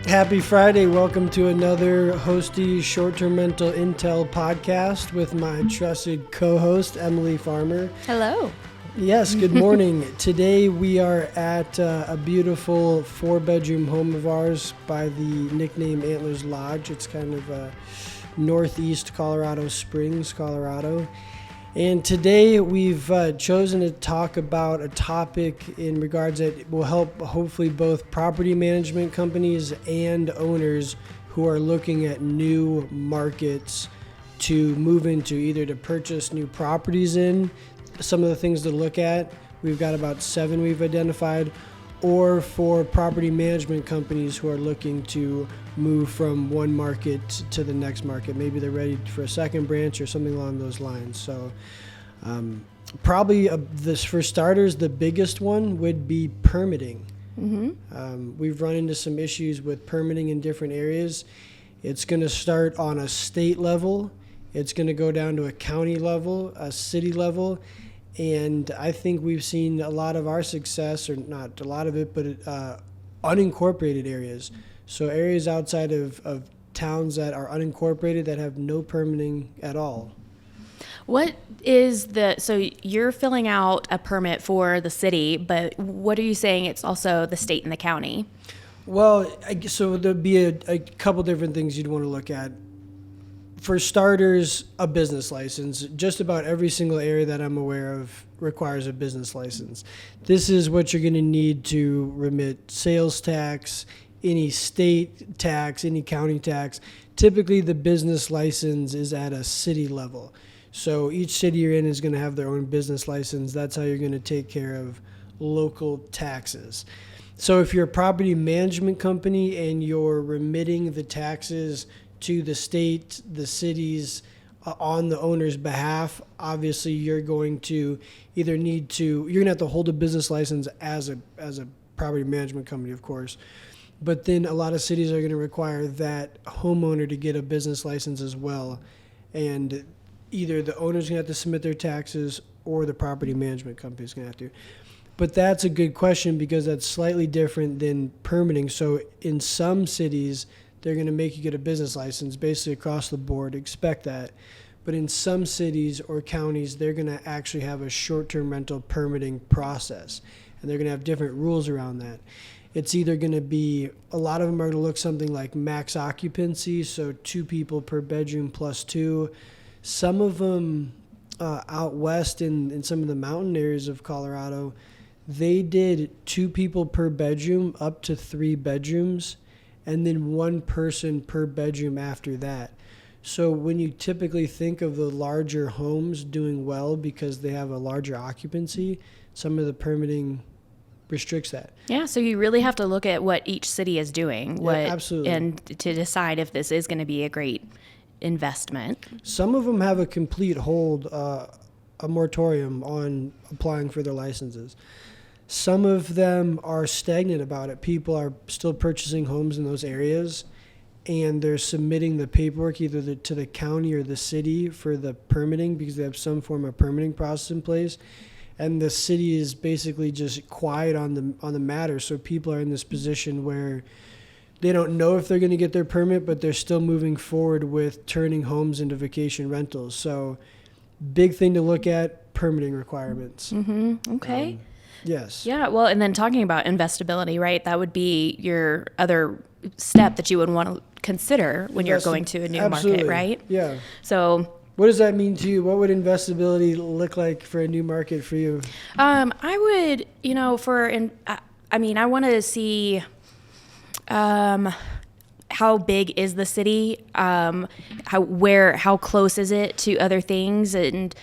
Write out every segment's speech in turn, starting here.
Happy Friday. Welcome to another Hosty Short-Term Rental Intel podcast with my trusted co-host, Emily Farmer. Hello. Yes, good morning. Today we are at a beautiful 4-bedroom home of ours by the nickname Antlers Lodge. It's kind of northeast Colorado Springs, Colorado. And today we've chosen to talk about a topic in regards that will help hopefully both property management companies and owners who are looking at new markets to move into, either to purchase new properties in. Some of the things to look at, we've got about 7 we've identified, or for property management companies who are looking to move from one market to the next market. Maybe they're ready for a second branch or something along those lines. So probably this, for starters, the biggest one would be permitting. We've run into some issues with permitting in different areas. It's going to start on a state level. It's going to go down to a county level, a city level. And I think we've seen a lot of our success, or not a lot of it, but unincorporated areas. So areas outside of towns that are unincorporated that have no permitting at all. What is so you're filling out a permit for the city, but what are you saying it's also the state and the county? Well, so there'd be a couple different things you'd want to look at. For starters, a business license. Just about every single area that I'm aware of requires a business license. This is what you're going to need to remit sales tax, any state tax, any county tax. Typically, the business license is at a city level. So each city you're in is going to have their own business license. That's how you're going to take care of local taxes. So if you're a property management company and you're remitting the taxes to the state, the cities, on the owner's behalf, obviously you're going to either you're going to have to hold a business license as a property management company, of course. But then a lot of cities are going to require that homeowner to get a business license as well. And either the owner's going to have to submit their taxes or the property management company's going to have to. But that's a good question because that's slightly different than permitting. So in some cities, they're going to make you get a business license basically across the board. Expect that. But in some cities or counties, they're going to actually have a short-term rental permitting process. And they're going to have different rules around that. It's either going to be, a lot of them are going to look something like max occupancy, so 2 people per bedroom plus 2. Some of them out west in some of the mountain areas of Colorado, they did 2 people per bedroom up to 3 bedrooms, and then 1 person per bedroom after that. So when you typically think of the larger homes doing well because they have a larger occupancy, some of the permitting restricts that. Yeah, so you really have to look at what each city is doing, absolutely, and to decide if this is going to be a great investment. Some of them have a complete hold, a moratorium on applying for their licenses. Some of them are stagnant about it. People are still purchasing homes in those areas, and they're submitting the paperwork either to the county or the city for the permitting because they have some form of permitting process in place. And the city is basically just quiet on the matter. So people are in this position where they don't know if they're going to get their permit, but they're still moving forward with turning homes into vacation rentals. So big thing to look at, permitting requirements. Okay. Yes. Yeah, well, and then talking about investability, right? That would be your other step that you would want to consider when you're going to a new market, right? Yeah. So what does that mean to you? What would investability look like for a new market for you? I would, I want to see how big is the city, how close is it to other things, and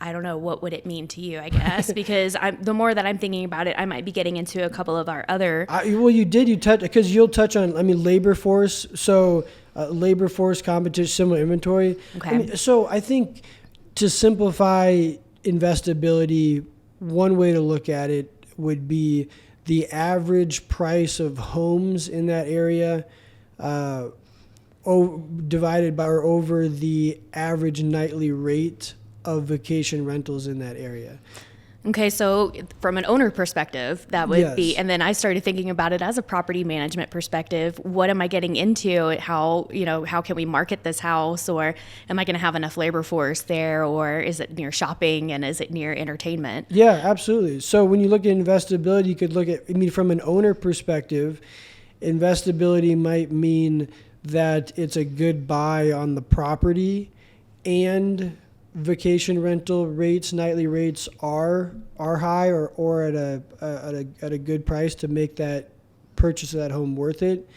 I don't know, what would it mean to you, I guess, because the more that I'm thinking about it, I might be getting into a couple of our other. You touch, because you'll touch on, labor force. So labor force, competition, similar inventory. Okay. So I think to simplify investability, one way to look at it would be the average price of homes in that area divided by or over the average nightly rate of vacation rentals in that area. Okay, so from an owner perspective, that would be, Yes. and then I started thinking about it as a property management perspective. What am I getting into? How can we market this house? Or am I going to have enough labor force there? Or is it near shopping and is it near entertainment? Yeah, absolutely. So when you look at investability, you could look at, I mean, from an owner perspective, investability might mean that it's a good buy on the property, and vacation rental rates, nightly rates are high or at a good price to make that purchase of that home worth it.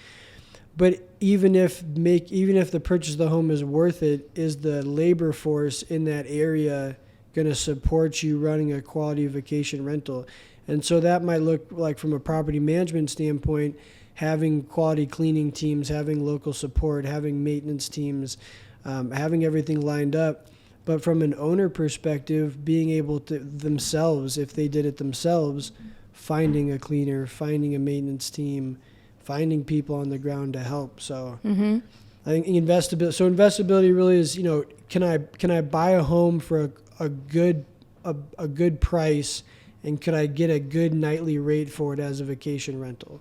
But even if the purchase of the home is worth it, is the labor force in that area going to support you running a quality vacation rental? And so that might look like, from a property management standpoint, having quality cleaning teams, having local support, having maintenance teams, having everything lined up. But from an owner perspective, being able to themselves, if they did it themselves, finding a cleaner, finding a maintenance team, finding people on the ground to help. So I think investability really is, can I buy a home for a good price, and could I get a good nightly rate for it as a vacation rental?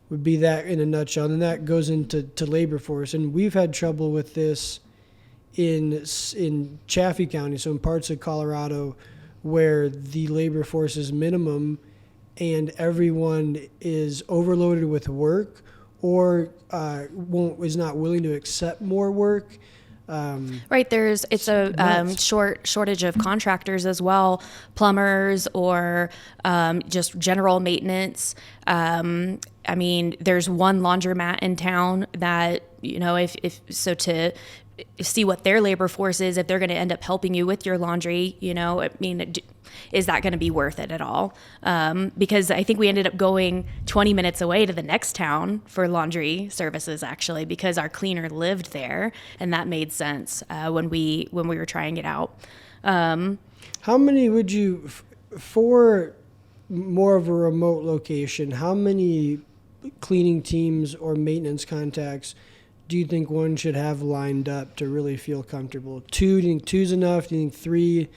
Would be that in a nutshell. And that goes into labor force. And we've had trouble with this in Chaffee County, so in parts of Colorado where the labor force is minimum and everyone is overloaded with work, or is not willing to accept more work. Right, it's a shortage of contractors as well, plumbers or just general maintenance. I mean, there's one laundromat in town that, to see what their labor force is, if they're going to end up helping you with your laundry, I mean, is that going to be worth it at all? Because I think we ended up going 20 minutes away to the next town for laundry services, actually, because our cleaner lived there, and that made sense when we were trying it out. How many would you, for more of a remote location, how many cleaning teams or maintenance contacts do you think one should have lined up to really feel comfortable? 2? Do you think 2's enough? Do you think 3?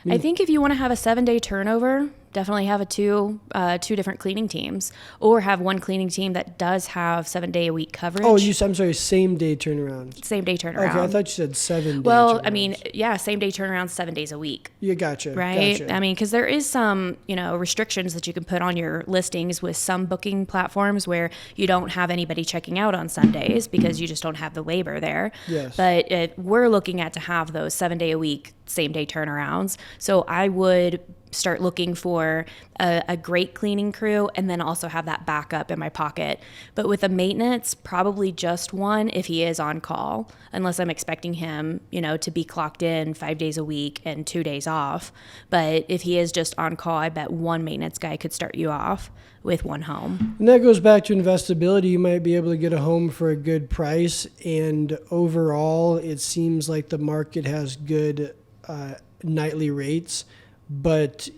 I think if you want to have a 7-day turnover, definitely have two different cleaning teams, or have one cleaning team that does have 7-day-a-week coverage. Oh, I'm sorry, same-day turnaround. Same-day turnaround. Okay, I thought you said 7-day Well, turnarounds. I mean, yeah, same-day turnaround, 7 days a week. Yeah, gotcha. Right? Gotcha. I mean, because there is some, restrictions that you can put on your listings with some booking platforms where you don't have anybody checking out on Sundays because you just don't have the labor there. Yes. But we're looking at to have those 7-day-a-week, same-day turnarounds. So I would start looking for a great cleaning crew, and then also have that backup in my pocket. But with a maintenance, probably just one if he is on call, unless I'm expecting him, to be clocked in 5 days a week and 2 days off. But if he is just on call, I bet one maintenance guy could start you off with one home. And that goes back to investability. You might be able to get a home for a good price, and overall, it seems like the market has good nightly rates, but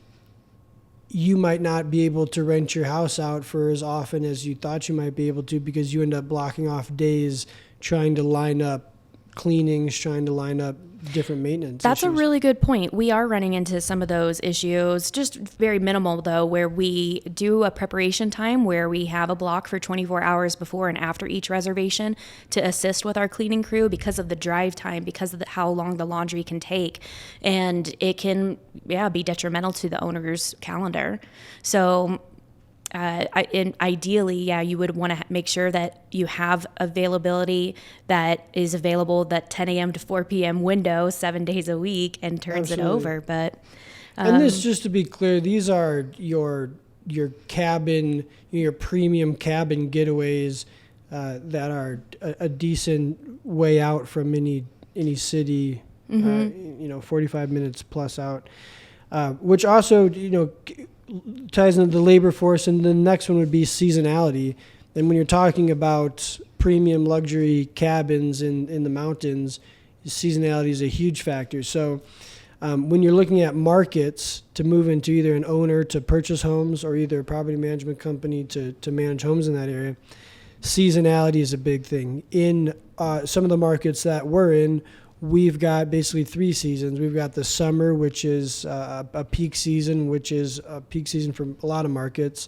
you might not be able to rent your house out for as often as you thought you might be able to, because you end up blocking off days trying to line up cleanings, trying to line up different maintenance That's issues. a really good point. We are running into some of those issues, just very minimal though, where we do a preparation time where we have a block for 24 hours before and after each reservation to assist with our cleaning crew because of the drive time, because of how long the laundry can take. And it can, be detrimental to the owner's calendar. So ideally, you would want to make sure that you have availability that is available that 10 a.m. to 4 p.m. window 7 days a week and turns Absolutely. it over. But and this, just to be clear, these are your cabin, your premium cabin getaways that are a decent way out from any city, 45 minutes plus out, which also, ties into the labor force. And the next one would be seasonality. And when you're talking about premium luxury cabins in the mountains, seasonality is a huge factor. So when you're looking at markets to move into, either an owner to purchase homes or either a property management company to manage homes in that area, seasonality is a big thing. In some of the markets that we're in, we've got basically 3 seasons. We've got the summer, which is a peak season, which is a peak season for a lot of markets.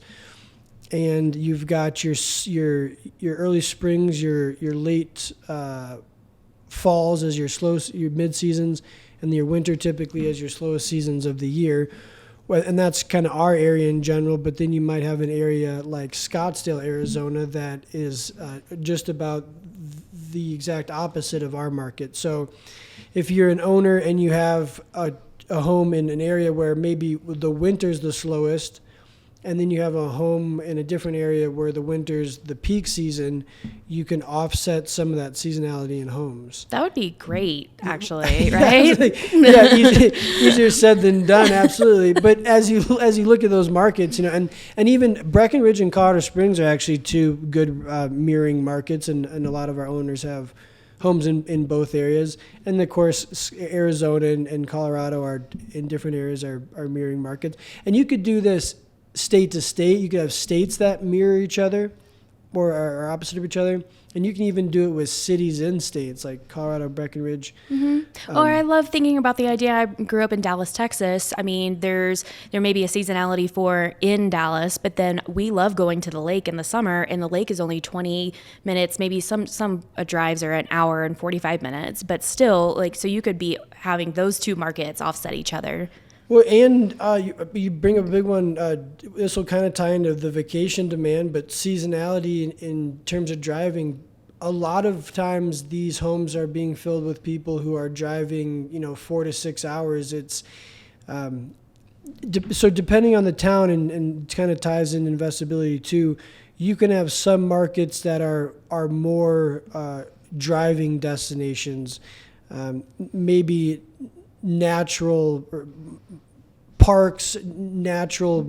And you've got your early springs, your late falls as your mid seasons, and your winter typically as your slowest seasons of the year. Well, and that's kind of our area in general. But then you might have an area like Scottsdale, Arizona, that is just about the exact opposite of our market. So if you're an owner and you have a home in an area where maybe the winter's the slowest, and then you have a home in a different area where the winter's the peak season, you can offset some of that seasonality in homes. That would be great, actually, right? Yeah, easier said than done, absolutely. But as you look at those markets, and even Breckenridge and Colorado Springs are actually 2 good mirroring markets, and a lot of our owners have homes in both areas. And of course, Arizona and Colorado are in different areas are mirroring markets. And you could do this state to state. You could have states that mirror each other or are opposite of each other. And you can even do it with cities in states like Colorado, Breckenridge. Or I love thinking about the idea. I grew up in Dallas, Texas. I mean, there may be a seasonality for in Dallas, but then we love going to the lake in the summer, and the lake is only 20 minutes. Maybe some drives are an hour and 45 minutes, but still, so you could be having those 2 markets offset each other. Well, and you bring up a big one. This will kind of tie into the vacation demand, but seasonality in terms of driving. A lot of times these homes are being filled with people who are driving, 4 to 6 hours. It's so depending on the town, and kind of ties in investability too. You can have some markets that are more driving destinations, maybe natural parks, natural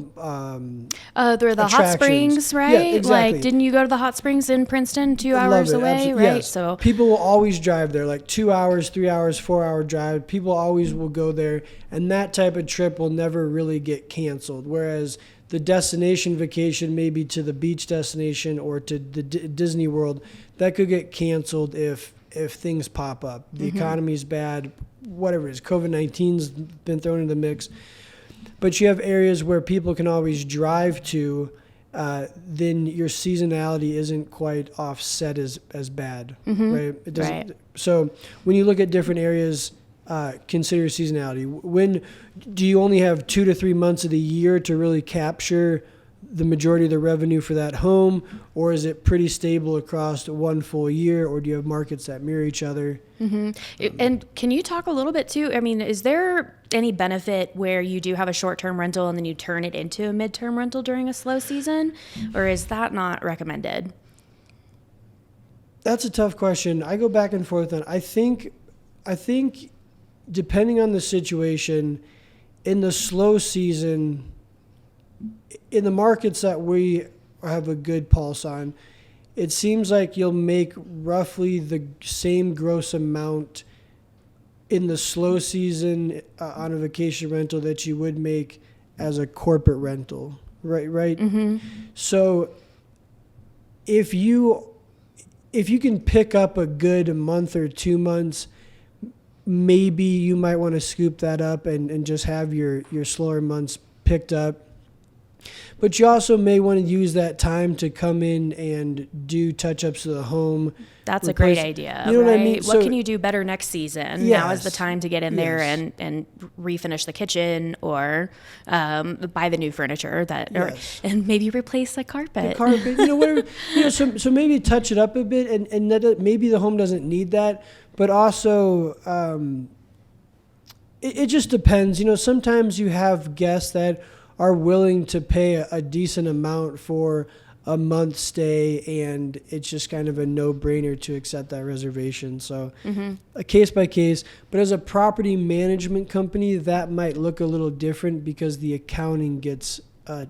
they're the hot springs, right? Yeah, exactly. Didn't you go to the hot springs in Princeton 2 hours away, absolutely. right? Yes. So people will always drive there, 2 hours, 3 hours, 4-hour drive. People always will go there, and that type of trip will never really get canceled. Whereas the destination vacation, maybe to the beach destination or to the Disney World, that could get canceled if things pop up. The economy's bad, whatever it is. COVID-19's been thrown into the mix. But you have areas where people can always drive to, then your seasonality isn't quite offset as bad, right? It doesn't. Right. So when you look at different areas, consider seasonality. When do you only have 2 to 3 months of the year to really capture the majority of the revenue for that home, or is it pretty stable across 1 full year, or do you have markets that mirror each other? And can you talk a little bit too? I mean, is there any benefit where you do have a short-term rental and then you turn it into a mid-term rental during a slow season, or is that not recommended? That's a tough question. I go back and forth on. I think depending on the situation, in the slow season, in the markets that we have a good pulse on, it seems like you'll make roughly the same gross amount in the slow season on a vacation rental that you would make as a corporate rental, right? So if you can pick up a good month or 2 months, maybe you might want to scoop that up and just have your slower months picked up. But you also may want to use that time to come in and do touch-ups to the home. That's a great idea. You know what I mean? What can you do better next season? Now is the time to get in there Yes. and refinish the kitchen, or buy the new furniture and maybe replace the carpet. The carpet, whatever. So maybe touch it up a bit, and that maybe the home doesn't need that, but also it just depends. Sometimes you have guests that are willing to pay a decent amount for a month stay, and it's just kind of a no-brainer to accept that reservation. So a case by case. But as a property management company, that might look a little different because the accounting gets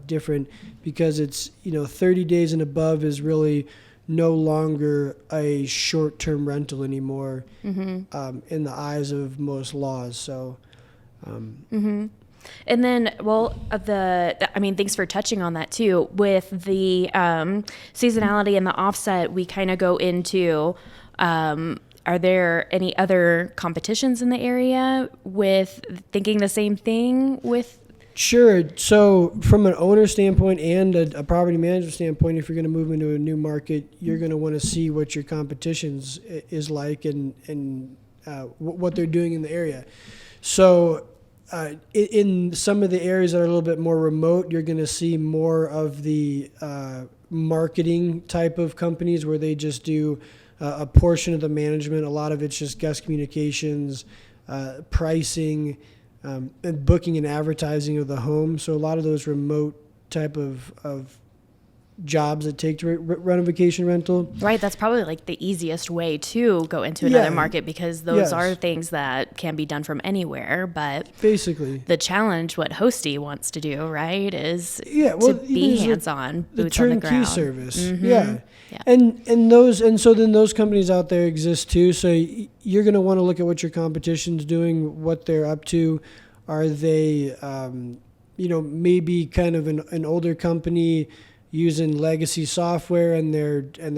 different, because it's 30 days and above is really no longer a short-term rental anymore in the eyes of most laws. So. And then, thanks for touching on that too. With the seasonality and the offset, we kind of go into, Are there any other competitions in the area with thinking the same thing with? Sure. So from an owner standpoint and a property management standpoint, if you're going to move into a new market, you're going to want to see what your competition's is like and what they're doing in the area. So in some of the areas that are a little bit more remote, you're going to see more of the marketing type of companies where they just do a portion of the management. A lot of it's just guest communications, pricing, and booking and advertising of the home. So a lot of those remote type of jobs that take to run a vacation rental. Right, that's probably like the easiest way to go into another market, because those Yes. are things that can be done from anywhere. But Basically, the challenge, what Hosty wants to do, right, is to be hands-on, the boots on the turnkey ground. service. Mm-hmm. Yeah. Yeah. And so then those companies out there exist too. So you're going to want to look at what your competition's doing, what they're up to. Are they, maybe kind of an older company using legacy software, and they're a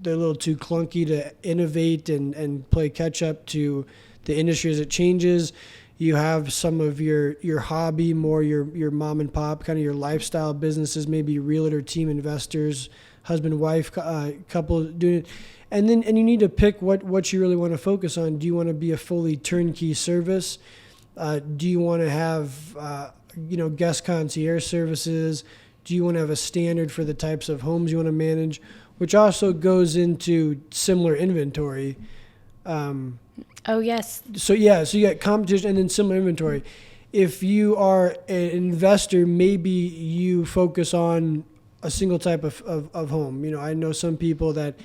little too clunky to innovate and play catch up to the industry as it changes. You have some of your hobby, more your mom and pop, kind of your lifestyle businesses, maybe realtor team investors, husband, wife, couple doing it. And you need to pick what you really want to focus on. Do you want to be a fully turnkey service? Do you want to have, guest concierge services? Do you want to have a standard for the types of homes you want to manage, which also goes into similar inventory? Oh, yes. So you got competition and then similar inventory. If you are an investor, maybe you focus on a single type of home. I know some people that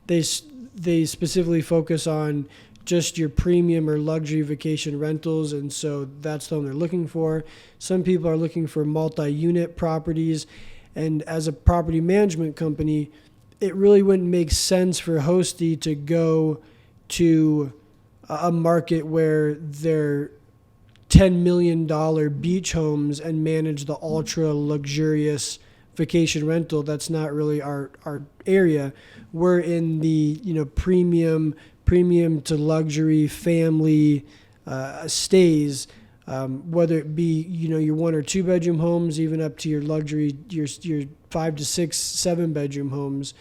they specifically focus on just your premium or luxury vacation rentals, and so that's the home they're looking for. Some people are looking for multi-unit properties, and as a property management company, it really wouldn't make sense for Hosty to go to a market where they're $10 million beach homes and manage the ultra luxurious vacation rental. That's not really our area. We're in the premium to luxury family stays, whether it be your 1 or 2 bedroom homes, even up to your luxury your 5 to 6, 7 bedroom homes.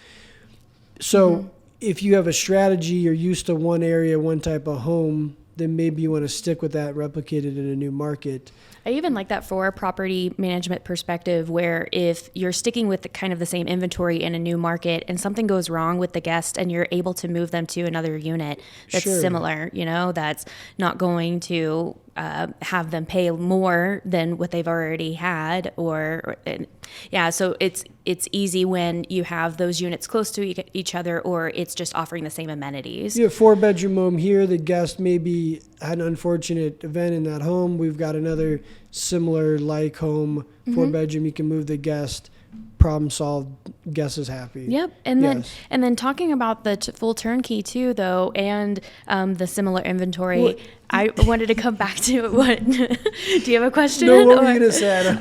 So if you have a strategy, you're used to one area, one type of home, then maybe you want to stick with that, replicate it in a new market. I even like that for a property management perspective, where if you're sticking with the same inventory in a new market and something goes wrong with the guest and you're able to move them to another unit that's similar, that's not going to have them pay more than what they've already had, so it's easy when you have those units close to each other, or it's just offering the same amenities. You have 4-bedroom home here. The guest maybe had an unfortunate event in that home. We've got another similar like home, 4-bedroom. You can move the guest. Problem solved. Guest is happy. Yep, and then talking about the full turnkey too, though, and the similar inventory. Well, I wanted to come back to what. Do you have a question? No, what were you gonna say?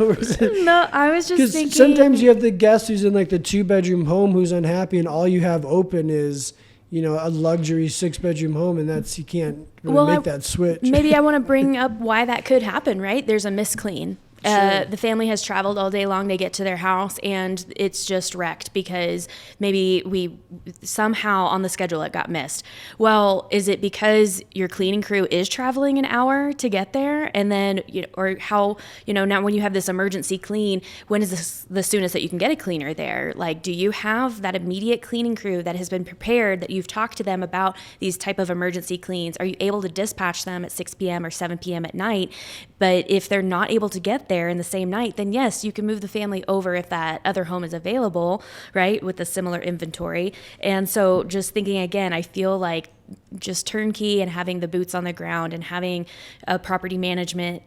No, I was just thinking. Sometimes you have the guest who's in like the 2-bedroom home who's unhappy, and all you have open is a luxury 6-bedroom home, and you can't really make that switch. Maybe I want to bring up why that could happen. Right, there's a misclean. Sure. The family has traveled all day long. They get to their house and it's just wrecked because maybe we somehow on the schedule it got missed. Well, is it because your cleaning crew is traveling an hour to get there? And then, or how, now when you have this emergency clean, when is this the soonest that you can get a cleaner there? Like, do you have that immediate cleaning crew that has been prepared, that you've talked to them about these type of emergency cleans? Are you able to dispatch them at 6 p.m. or 7 p.m. at night? But if they're not able to get there in the same night, then yes, you can move the family over if that other home is available, right, with a similar inventory. And so just thinking again, I feel like just turnkey and having the boots on the ground and having a property management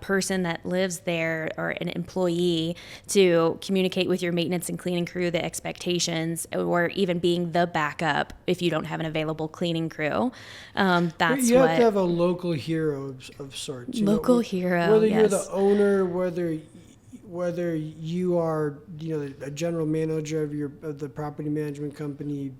person that lives there, or an employee, to communicate with your maintenance and cleaning crew the expectations, or even being the backup if you don't have an available cleaning crew. That's you have to have a local hero of sorts. Hero, whether yes. you're the owner, whether you are a general manager of the property management company,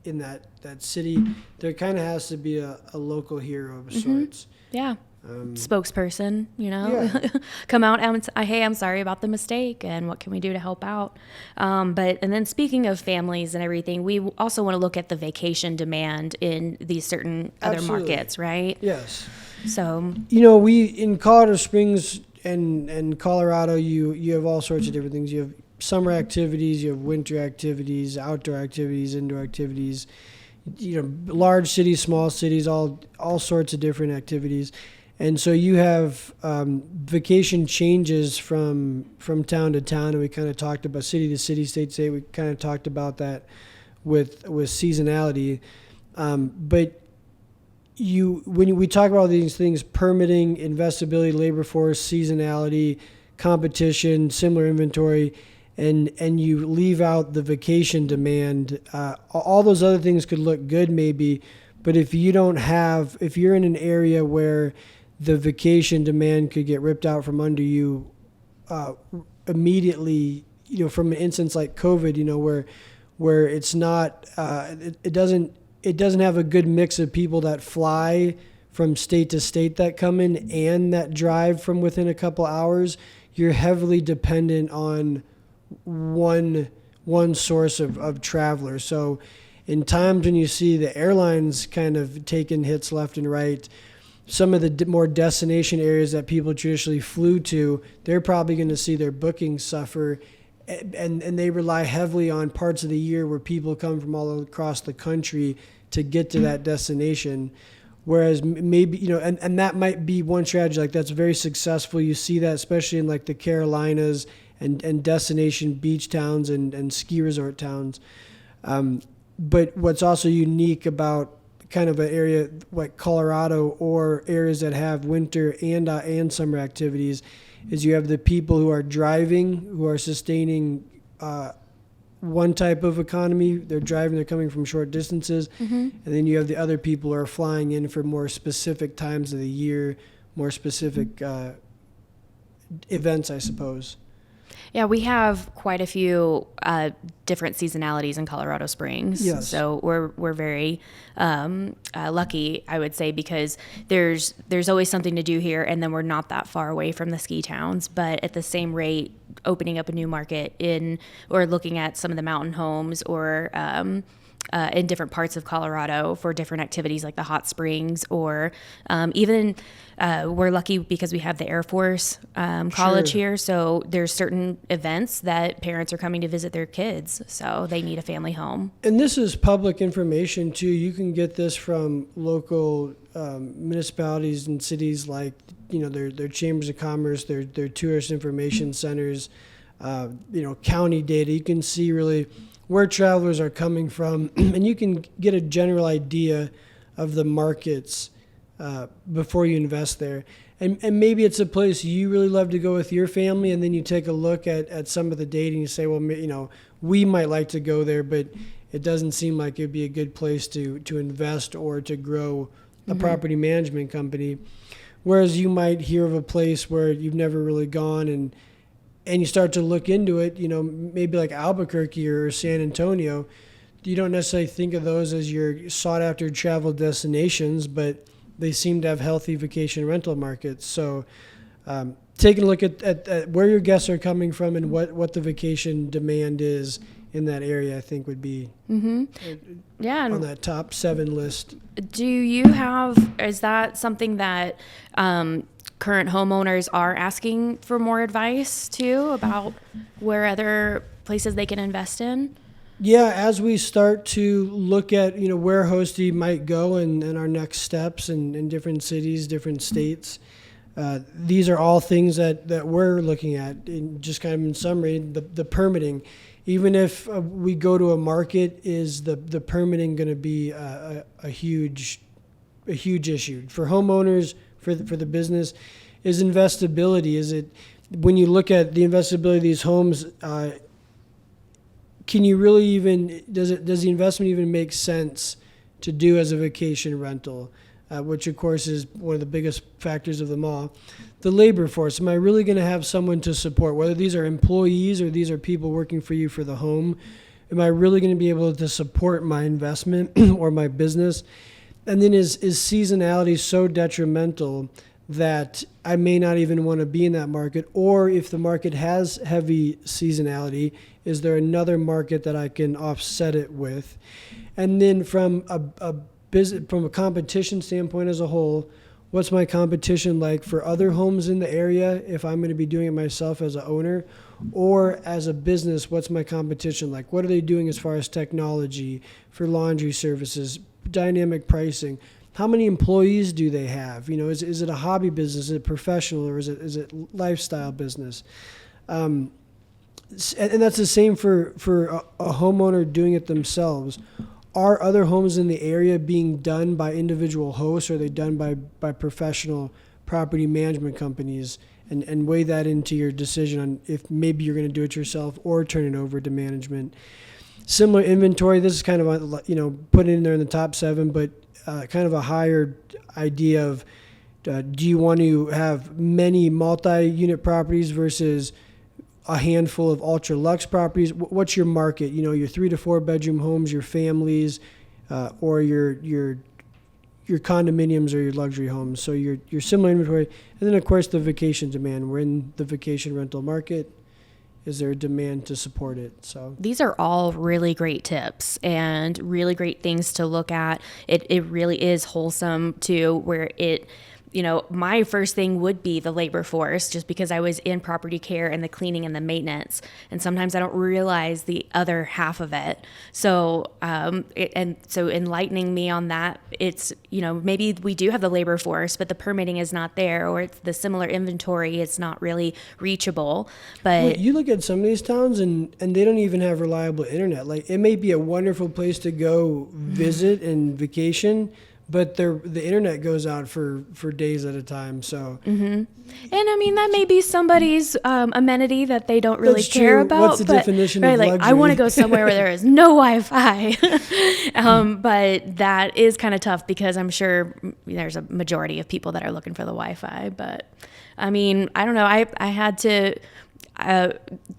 in that city, there kind of has to be a local hero of sorts. Yeah. Spokesperson, Yeah. come out and hey, I'm sorry about the mistake, and what can we do to help out? And then speaking of families and everything, we also want to look at the vacation demand in these certain other Absolutely. markets, right? Yes. So, We in Colorado Springs and Colorado, you have all sorts of different things. You have summer activities, you have winter activities, outdoor activities, indoor activities. Large cities, small cities, all sorts of different activities. And so you have vacation changes from town to town, and we kind of talked about city to city, state to state. We kind of talked about that with seasonality. But when we talk about all these things, permitting, investability, labor force, seasonality, competition, similar inventory, and you leave out the vacation demand, all those other things could look good maybe, but if you're in an area where the vacation demand could get ripped out from under you immediately, from an instance like COVID, where it's not, it doesn't have a good mix of people that fly from state to state that come in and that drive from within a couple hours. You're heavily dependent on one source of travelers. So in times when you see the airlines kind of taking hits left and right, some of the more destination areas that people traditionally flew to, they're probably going to see their bookings suffer, and they rely heavily on parts of the year where people come from all across the country to get to that destination. Whereas maybe, and that might be one strategy, like that's very successful. You see that especially in like the Carolinas and destination beach towns and ski resort towns. But what's also unique about kind of an area like Colorado or areas that have winter and summer activities is you have the people who are driving, who are sustaining one type of economy. They're driving, they're coming from short distances. And then you have the other people who are flying in for more specific times of the year, more specific events, I suppose. yeah, we have quite a few different seasonalities in Colorado Springs. Yes. So we're very lucky, I would say, because there's always something to do here, and then we're not that far away from the ski towns. But at the same rate, opening up a new market or looking at some of the mountain homes or in different parts of Colorado for different activities like the hot springs, or even we're lucky because we have the Air Force college here. So there's certain events that parents are coming to visit their kids, so they need a family home. And this is public information too. You can get this from local municipalities and cities, like their chambers of commerce, their tourist information centers, county data. You can see really where travelers are coming from, and you can get a general idea of the markets before you invest there. And maybe it's a place you really love to go with your family, and then you take a look at some of the data and you say, well, we might like to go there, but it doesn't seem like it'd be a good place to invest or to grow a property management company. Whereas you might hear of a place where you've never really gone, and you start to look into it, maybe like Albuquerque or San Antonio. You don't necessarily think of those as your sought-after travel destinations, but they seem to have healthy vacation rental markets. So taking a look at where your guests are coming from and what the vacation demand is in that area, I think would be on that top 7 list. Is that something that current homeowners are asking for more advice too about where other places they can invest in? Yeah, as we start to look at where Hosty might go and our next steps in different cities, different states, these are all things that we're looking at. In just kind of in summary, the permitting. Even if we go to a market, is the permitting going to be a huge issue for homeowners, for the business? Is investability? Is it, when you look at the investability of these homes, can you really even, does the investment even make sense to do as a vacation rental, which of course is one of the biggest factors of them all. The labor force, am I really going to have someone to support, whether these are employees or these are people working for you for the home? Am I really going to be able to support my investment or my business? And then is seasonality so detrimental that I may not even want to be in that market? Or if the market has heavy seasonality, is there another market that I can offset it with? And then from from a competition standpoint as a whole, what's my competition like for other homes in the area if I'm going to be doing it myself as an owner? Or as a business, what's my competition like? What are they doing as far as technology, for laundry services, dynamic pricing? How many employees do they have? Is it a hobby business? Is it professional, or is it lifestyle business? And that's the same for a homeowner doing it themselves. Are other homes in the area being done by individual hosts, or are they done by professional property management companies? And weigh that into your decision on if maybe you're going to do it yourself or turn it over to management. Similar inventory. This is kind of, put it in there in the top 7, but kind of a higher idea of do you want to have many multi-unit properties versus a handful of ultra luxe properties? What's your market? Your 3 to 4 bedroom homes, your families, or your condominiums or your luxury homes. So your similar inventory. And then of course the vacation demand. We're in the vacation rental market. Is there a demand to support it? So these are all really great tips and really great things to look at. It really is wholesome to where my first thing would be the labor force, just because I was in property care and the cleaning and the maintenance. And sometimes I don't realize the other half of it. So, so enlightening me on that, it's, maybe we do have the labor force, but the permitting is not there, or it's the similar inventory. It's not really reachable. But you look at some of these towns and they don't even have reliable internet. Like, it may be a wonderful place to go visit and vacation, but the internet goes out for days at a time. So, and I mean, that may be somebody's amenity that they don't really That's care true. about. What's the definition of luxury? I want to go somewhere where there is no Wi-Fi. But that is kind of tough, because I'm sure there's a majority of people that are looking for the Wi-Fi. But I mean, I don't know. I had to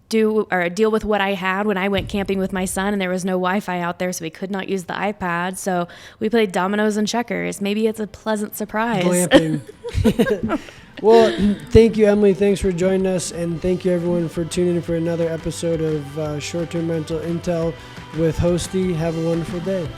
deal with what I had when I went camping with my son, and there was no Wi-Fi out there, so we could not use the iPad. So we played dominoes and checkers. Maybe it's a pleasant surprise. Glamping. Well, thank you, Emily. Thanks for joining us, and thank you everyone for tuning in for another episode of Short-Term Rental Intel with Hosty. Have a wonderful day.